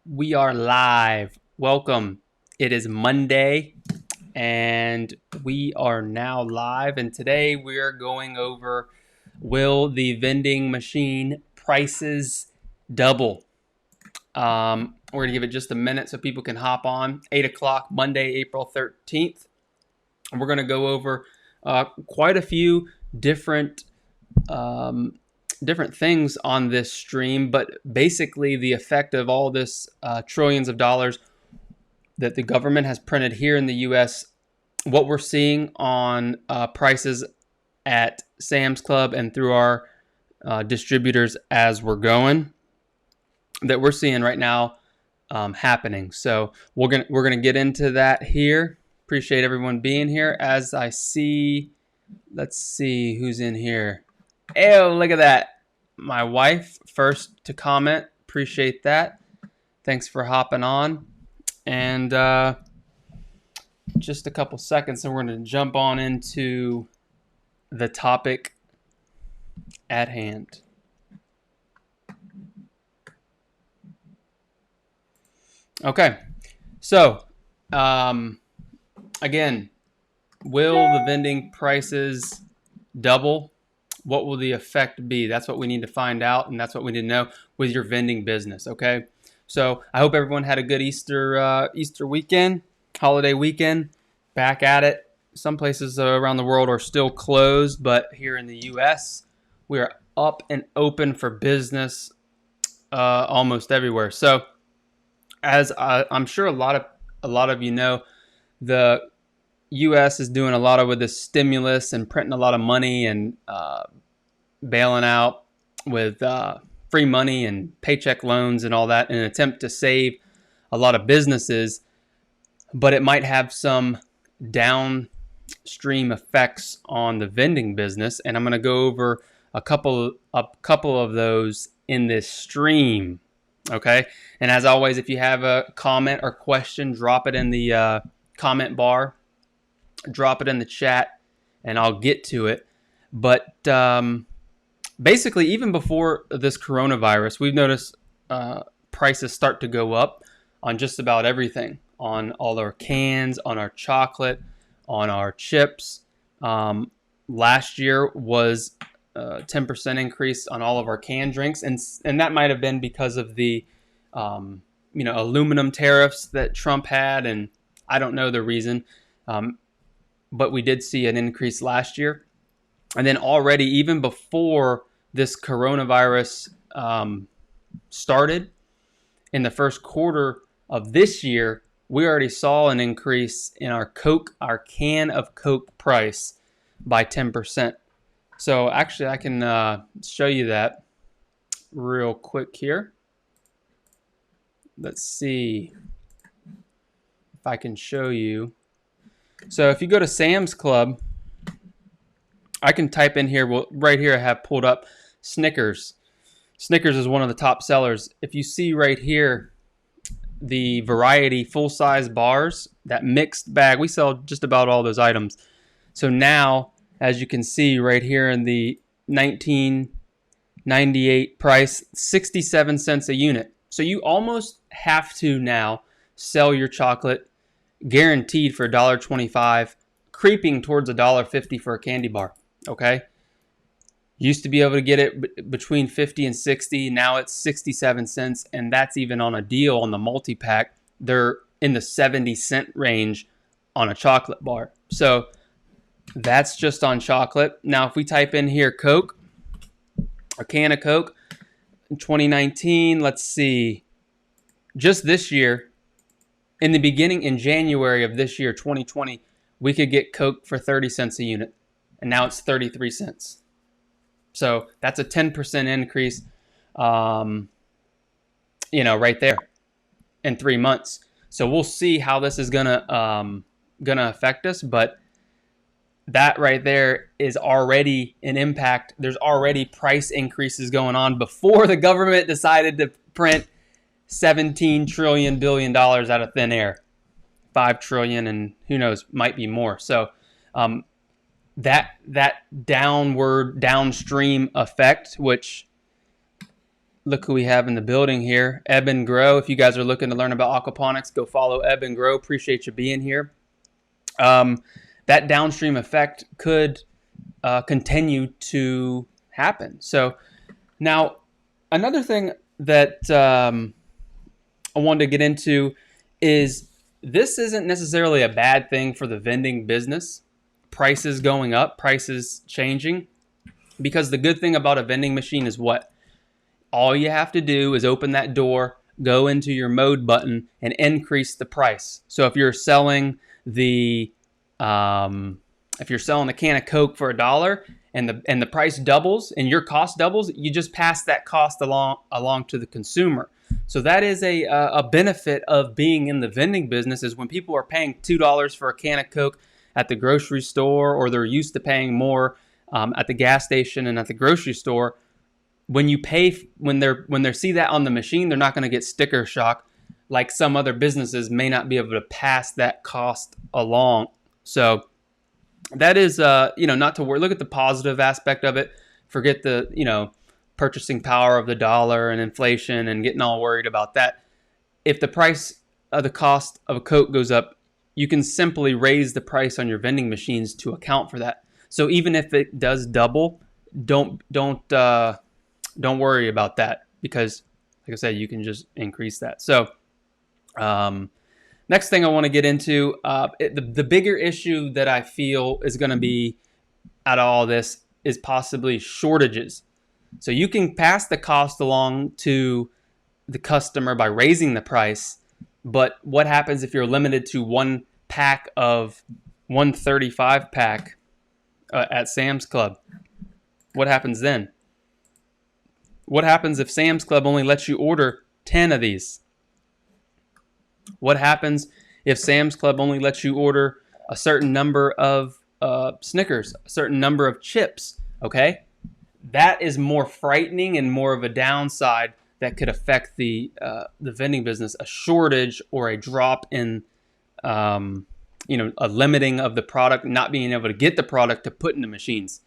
We are live. Welcome. It is Monday and we are now live. And today we are going over, will the vending machine prices double? We're going to give it just a minute so people can hop on. 8 o'clock, Monday, April 13th. And we're going to go over quite a few um, different things on this stream, but basically the effect of all this trillions of dollars that the government has printed here in the U.S., what we're seeing on prices at Sam's Club and through our distributors as we're going, that we're seeing right now happening. So we're gonna get into that here. Appreciate everyone being here. As I see, let's see who's in here. Ew, look at that. My wife first to comment. Appreciate that. Thanks for hopping on. And just a couple seconds, and we're going to jump on into the topic at hand. Okay, so again, will the vending prices double? What will the effect be? That's what we need to find out, and that's what we need to know with your vending business. Okay, so I hope everyone had a good Easter weekend, holiday weekend. Back at it. Some places around the world are still closed, but here in the U.S., we are up and open for business almost everywhere. So, as I'm sure a lot of you know, the U.S. is doing a lot of with this stimulus and printing a lot of money and bailing out with free money and paycheck loans and all that in an attempt to save a lot of businesses, but it might have some downstream effects on the vending business, and I'm going to go over a couple of those in this stream. Okay, and as always, if you have a comment or question, drop it in the comment bar, drop it in the chat, and I'll get to it. But basically, even before this coronavirus, we've noticed prices start to go up on just about everything, on all our cans, on our chocolate, on our chips. Last year was a 10% increase on all of our canned drinks, and that might have been because of the aluminum tariffs that Trump had, and I don't know the reason, but we did see an increase last year. And then already, even before this coronavirus started, in the first quarter of this year, we already saw an increase in our can of Coke price by 10%. So actually, I can show you that real quick here. Let's see if I can show you. So if you go to Sam's Club, I can type in here. Well, right here I have pulled up Snickers. Snickers is one of the top sellers. If you see right here, the variety full-size bars, that mixed bag, we sell just about all those items. So now, as you can see right here in the $19.98 price, 67 cents a unit. So you almost have to now sell your chocolate guaranteed for $1.25, creeping towards $1.50 for a candy bar. Okay, used to be able to get it between 50 and 60. Now it's 67 cents, and that's even on a deal on the multi-pack. They're in the 70-cent range on a chocolate bar. So that's just on chocolate. Now, if we type in here Coke, a can of Coke in 2019, let's see, just this year, in the beginning, in January of this year, 2020, we could get Coke for 30 cents a unit, and now it's 33 cents. So that's a 10% increase, right there in 3 months. So we'll see how this is gonna affect us, but that right there is already an impact. There's already price increases going on before the government decided to print $17 billion out of thin air, 5 trillion, and who knows, might be more. So that downstream effect, which Look who we have in the building here. Ebb and Grow. If you guys are looking to learn about aquaponics, go follow Ebb and Grow. Appreciate you being here. That downstream effect could continue to happen. So now, another thing that I wanted to get into is this isn't necessarily a bad thing for the vending business. Prices going up, prices changing. Because the good thing about a vending machine is what? All you have to do is open that door, go into your mode button, and increase the price. So if you're selling the a can of Coke for $1 and the price doubles and your cost doubles, you just pass that cost along to the consumer. So that is a benefit of being in the vending business, is when people are paying $2 for a can of Coke at the grocery store, or they're used to paying more at the gas station and at the grocery store. When you pay, when they see that on the machine, they're not going to get sticker shock like some other businesses may not be able to pass that cost along. So that is, not to worry. Look at the positive aspect of it. Forget the, purchasing power of the dollar and inflation and getting all worried about that. If the price of the cost of a Coke goes up, you can simply raise the price on your vending machines to account for that. So even if it does double, don't worry about that, because, like I said, you can just increase that. So next thing I want to get into, the bigger issue that I feel is going to be out of all this is possibly shortages. So you can pass the cost along to the customer by raising the price, but what happens if you're limited to one pack of 135 pack at Sam's Club? What happens then? What happens if Sam's Club only lets you order 10 of these? What happens if Sam's Club only lets you order a certain number of Snickers, a certain number of chips? Okay? That is more frightening and more of a downside that could affect the vending business. A shortage or a drop in, a limiting of the product, not being able to get the product to put in the machines.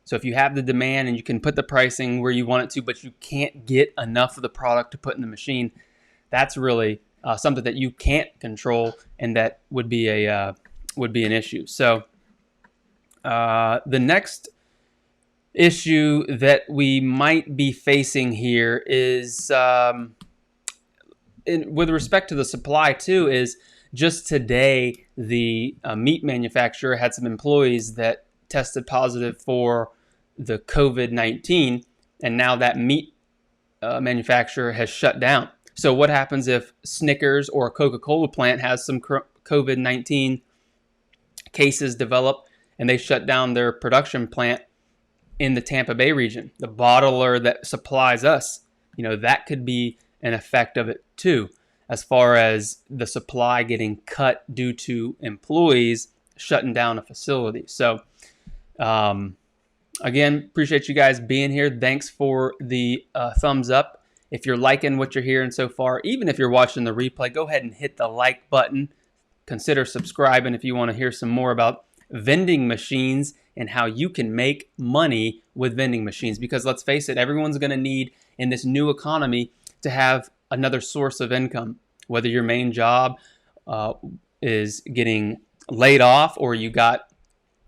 So if you have the demand and you can put the pricing where you want it to, but you can't get enough of the product to put in the machine, that's really something that you can't control, and that would be an issue. So the next issue that we might be facing here is, with respect to the supply too, is just today the meat manufacturer had some employees that tested positive for the COVID-19, and now that meat manufacturer has shut down. So what happens if Snickers or a Coca-Cola plant has some COVID-19 cases develop and they shut down their production plant in the Tampa Bay region? The bottler that supplies us, that could be an effect of it too, as far as the supply getting cut due to employees shutting down a facility. So again, appreciate you guys being here. Thanks for the thumbs up. If you're liking what you're hearing so far, even if you're watching the replay, go ahead and hit the like button. Consider subscribing if you want to hear some more about vending machines and how you can make money with vending machines. Because let's face it, everyone's going to need, in this new economy, to have another source of income. Whether your main job is getting laid off or you got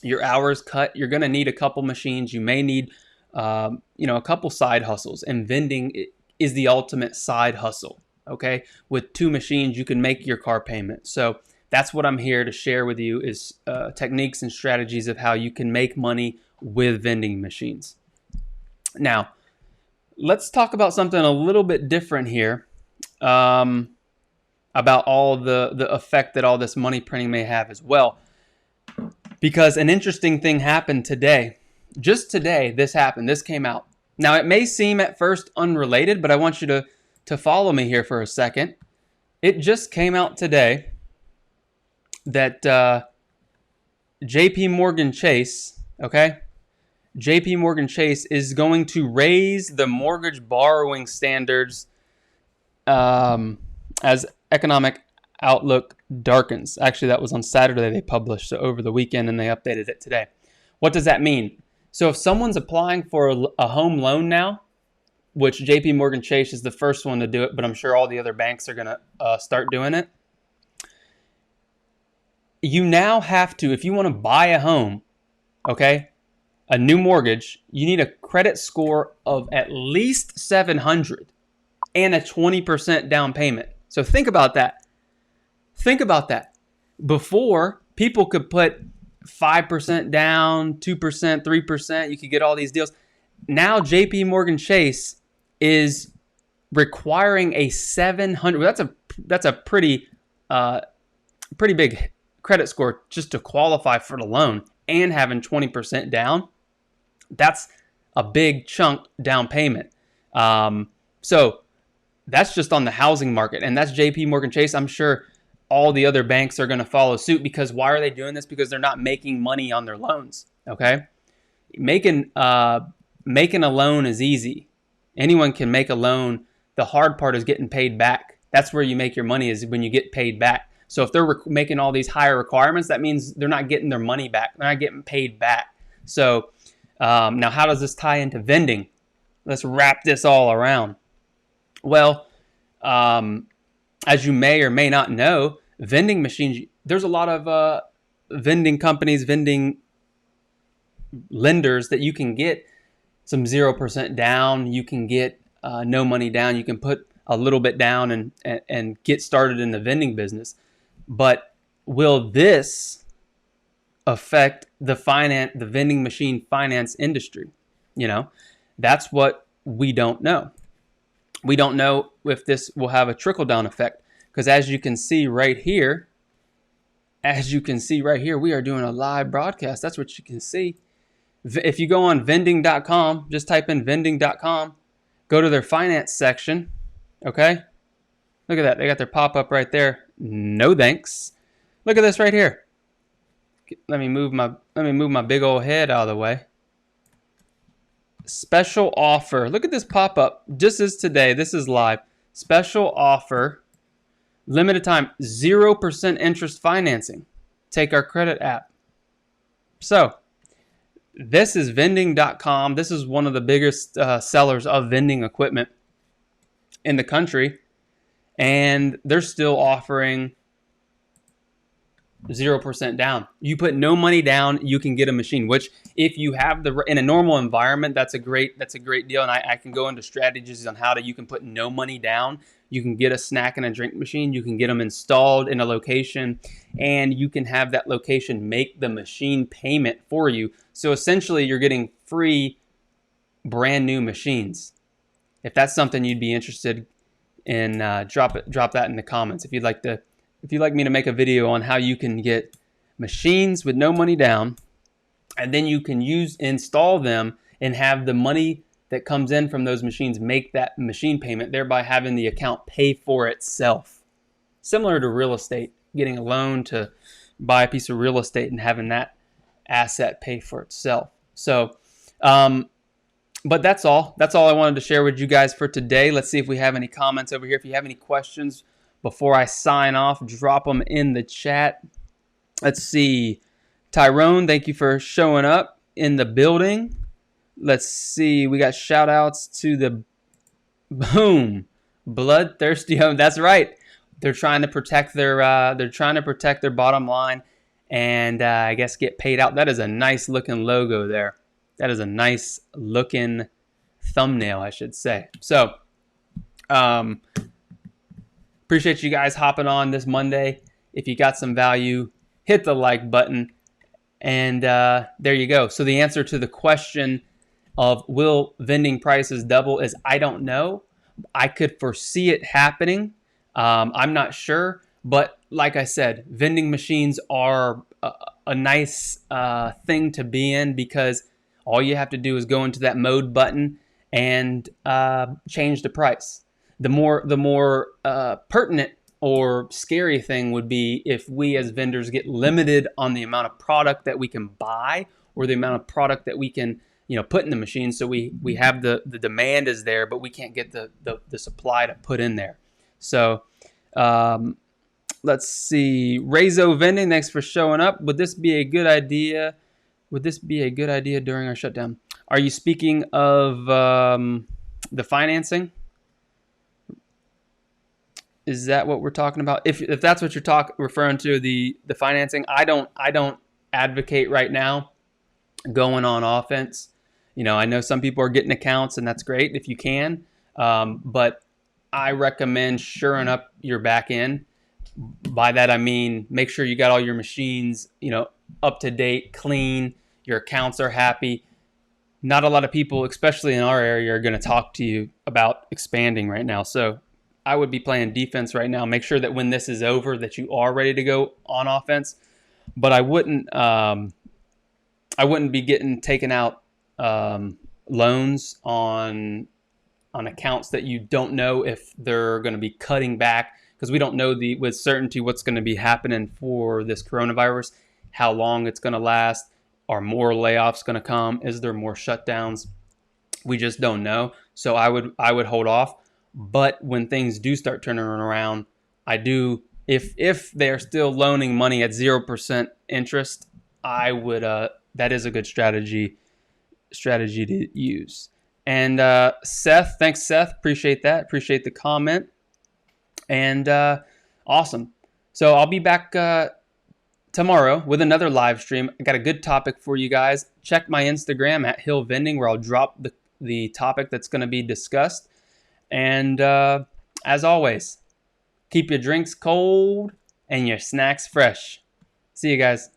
your hours cut, you're going to need a couple machines. You may need, a couple side hustles. And vending is the ultimate side hustle. Okay, with 2 machines, you can make your car payment. So that's what I'm here to share with you, is techniques and strategies of how you can make money with vending machines. Now, let's talk about something a little bit different here, about all the effect that all this money printing may have as well. Because an interesting thing happened today. Just today, this happened. This came out. Now, it may seem at first unrelated, but I want you to follow me here for a second. It just came out today that JP Morgan Chase, JP Morgan Chase is going to raise the mortgage borrowing standards as economic outlook darkens. Actually, that was on Saturday they published, so over the weekend, and they updated it today. What does that mean? So if someone's applying for a home loan now, which JP Morgan Chase is the first one to do it, but I'm sure all the other banks are going to start doing it. You now have to, if you want to buy a home, okay, a new mortgage, you need a credit score of at least 700 and a 20% down payment. So think about that. Think about that. Before, people could put 5% down, 2%, 3%. You could get all these deals. Now, JP Morgan Chase is requiring a 700. That's a pretty big credit score just to qualify for the loan, and having 20% down. That's a big chunk down payment. So that's just on the housing market, and that's JP Morgan Chase. I'm sure all the other banks are going to follow suit, because why are they doing this? Because they're not making money on their loans. Okay, making a loan is easy. Anyone can make a loan. The hard part is getting paid back. That's where you make your money, is when you get paid back. So if they're making all these higher requirements, that means they're not getting their money back. They're not getting paid back. So now, how does this tie into vending? Let's wrap this all around. Well, as you may or may not know, vending machines, there's a lot of vending companies, vending lenders that you can get some 0% down. You can get no money down. You can put a little bit down and get started in the vending business. But will this affect the vending machine finance industry? That's what we don't know. We don't know if this will have a trickle-down effect, because as you can see right here, we are doing a live broadcast. That's what you can see. If you go on Vending.com, just type in Vending.com, go to their finance section, okay? Look at that. They got their pop-up right there. No thanks. Look at this right here. Let me move my big old head out of the way. Special offer. Look at this pop-up. Just as today. This is live. Special offer. Limited time. 0% interest financing. Take our credit app. So, this is Vending.com. This is one of the biggest sellers of vending equipment in the country. And they're still offering 0% down. You put no money down, you can get a machine, which if you have in a normal environment, that's a great deal. And I can go into strategies on how you can put no money down. You can get a snack and a drink machine. You can get them installed in a location, and you can have that location make the machine payment for you. So essentially, you're getting free brand new machines. If that's something you'd be interested in, drop that in the comments. If you'd like me to make a video on how you can get machines with no money down, and then you can install them and have the money that comes in from those machines make that machine payment, thereby having the account pay for itself. Similar to real estate, getting a loan to buy a piece of real estate and having that asset pay for itself. So, but that's all. That's all I wanted to share with you guys for today. Let's see if we have any comments over here. If you have any questions before I sign off, drop them in the chat. Let's see. Tyrone, thank you for showing up in the building. Let's see. We got shout outs to the bloodthirsty home. That's right. They're trying to protect their bottom line, and I guess get paid out. That is a nice looking logo there. That is a nice looking thumbnail, I should say. So, appreciate you guys hopping on this Monday. If you got some value, hit the like button, and there you go. So the answer to the question of will vending prices double is I don't know. I could foresee it happening. I'm not sure, but like I said, vending machines are a nice thing to be in, because all you have to do is go into that mode button and change the price. The more pertinent or scary thing would be if we as vendors get limited on the amount of product that we can buy, or the amount of product that we can put in the machine. So we have the demand is there, but we can't get the supply to put in there. So let's see. Rezo Vending, thanks for showing up. Would this be a good idea? During our shutdown? Are you speaking of the financing. Is that what we're talking about? If that's what you're referring to, the financing, I don't advocate right now going on offense. I know some people are getting accounts, and that's great if you can. But I recommend shoring up your back end. By that I mean make sure you got all your machines, up to date, clean. Your accounts are happy. Not a lot of people, especially in our area, are going to talk to you about expanding right now. So I would be playing defense right now. Make sure that when this is over, that you are ready to go on offense. But I wouldn't be getting taken out loans on accounts that you don't know if they're going to be cutting back, because we don't know with certainty what's going to be happening for this coronavirus, how long it's going to last. Are more layoffs going to come? Is there more shutdowns? We just don't know. So I would hold off. But when things do start turning around, I do. If they're still loaning money at 0% interest, I would. That is a good strategy to use. And Seth, thanks, Seth. Appreciate that. Appreciate the comment. And awesome. So I'll be back tomorrow with another live stream. I got a good topic for you guys. Check my Instagram at Hill Vending, where I'll drop the topic that's going to be discussed. And as always, keep your drinks cold and your snacks fresh. See you guys.